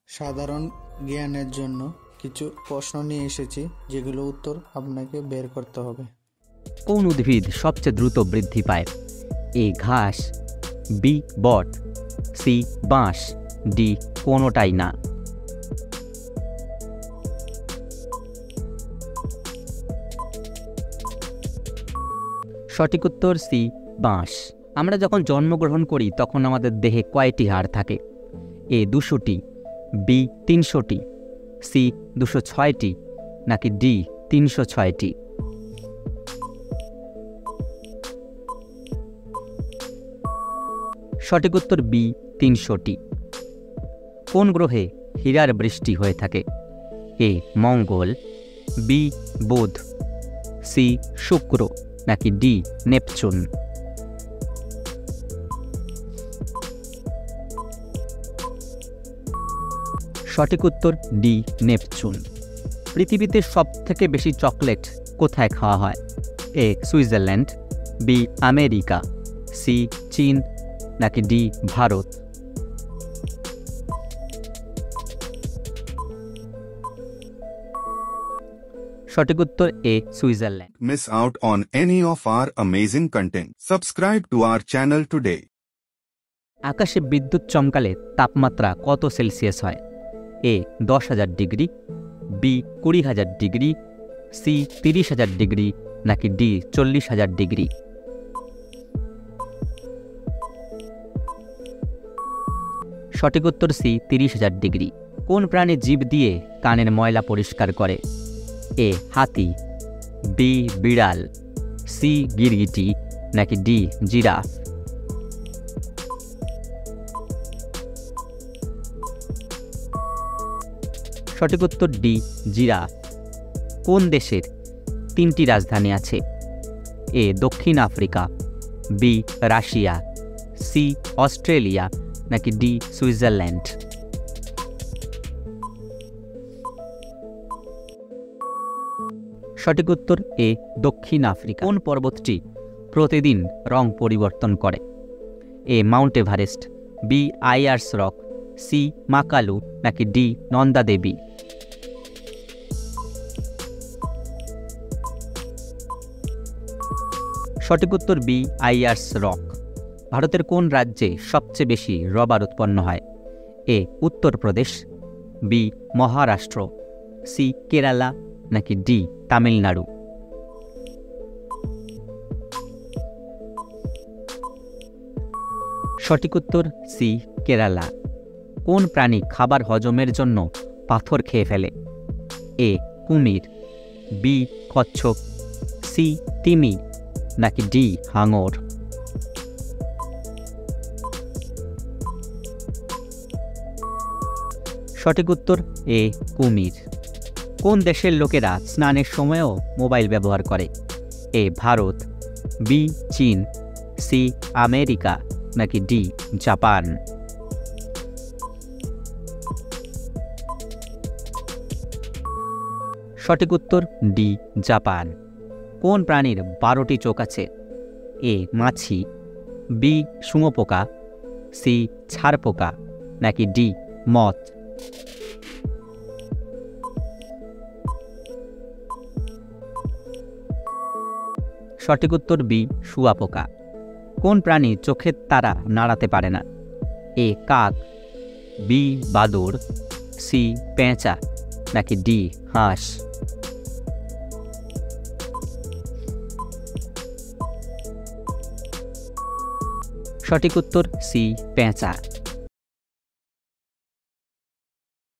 সাধারণ জ্ঞানের জন্য কিছু প্রশ্ন নিয়ে এসেছি, যেগুলো উত্তর আপনাকে বের করতে হবে। কোন উদ্ভিদ সবচেয়ে দ্রুত বৃদ্ধি পায়? এ ঘাস, বি বট, সি বাঁশ, ডি কোনোটাই না। সঠিক উত্তর সি বাঁশ। আমরা যখন জন্মগ্রহণ করি তখন আমাদের দেহে কয়টি হাড় থাকে? এ 200টি, বি 300টি, সি 206টি, নাকি ডি 306টি? সঠিক উত্তর বি 300টি। কোন গ্রহে হীরার বৃষ্টি হয়ে থাকে? এ মঙ্গল, বি বুধ, সি শুক্র, নাকি ডি নেপচুন? সঠিক উত্তর ডি নেপচুন। পৃথিবীতে সবথেকে বেশি চকলেট কোথায় খাওয়া হয়? A Switzerland, B America, C চীন, নাকি ডি ভারত? সঠিক উত্তর A Switzerland. Miss out on any of our amazing content. Subscribe to our channel today. আকাশে বিদ্যুৎ চমকালে তাপমাত্রা কত সেলসিয়াস হয়? A 10,000 degree, B 20,000 degree, C 30,000 degree, নাকি ডি 40,000 ডিগ্রি? সঠিক উত্তর সি 30,000 ডিগ্রি। কোন প্রাণী জীব দিয়ে কানের ময়লা পরিষ্কার করে? এ হাতি, বি বিড়াল, সি গিরগিটি, নাকি ডি জিরাফ? সঠিক উত্তর ডি জিরাফ। কোন দেশের 3টি রাজধানী আছে? এ দক্ষিণ Africa, B Russia, C Australia, নাকি ডি সুইজারল্যান্ড? সঠিক উত্তর এ দক্ষিণ আফ্রিকা। কোন পর্বতটি প্রতিদিন রং পরিবর্তন করে? A Mount Everest, B Ayers Rock, C Makalu, নাকি ডি নন্দা দেবী? সঠিক উত্তর বি আইয়ার্স রক। ভারতের কোন রাজ্যে সবচেয়ে বেশি রবার উৎপন্ন হয়? এ উত্তরপ্রদেশ, বি মহারাষ্ট্র, সি কেরালা, নাকি ডি তামিলনাড়ু? সঠিক উত্তর সি কেরালা। কোন প্রাণী খাবার হজমের জন্য পাথর খেয়ে ফেলে? এ কুমির, বি কচ্ছপ, সি তিমি, নাকি ডি হাঙর? সঠিক উত্তর এ কুমির। কোন দেশের লোকেরা স্নানের সময়ও মোবাইল ব্যবহার করে? এ ভারত, বি চীন, সি আমেরিকা, নাকি ডি জাপান? সঠিক উত্তর ডি জাপান। কোন প্রাণীর 12টি চোখ আছে? এ মাছি, বি শুঁয়োপোকা, সি ছারপোকা, নাকি ডি মথ? সঠিক উত্তর বি শুঁয়োপোকা। কোন প্রাণী চোখের তারা নাড়াতে পারে না? এ কাক, বি বাদুড়, সি পেঁচা, নাকি ডি হাঁস? সঠিক উত্তর সি পেঁচা।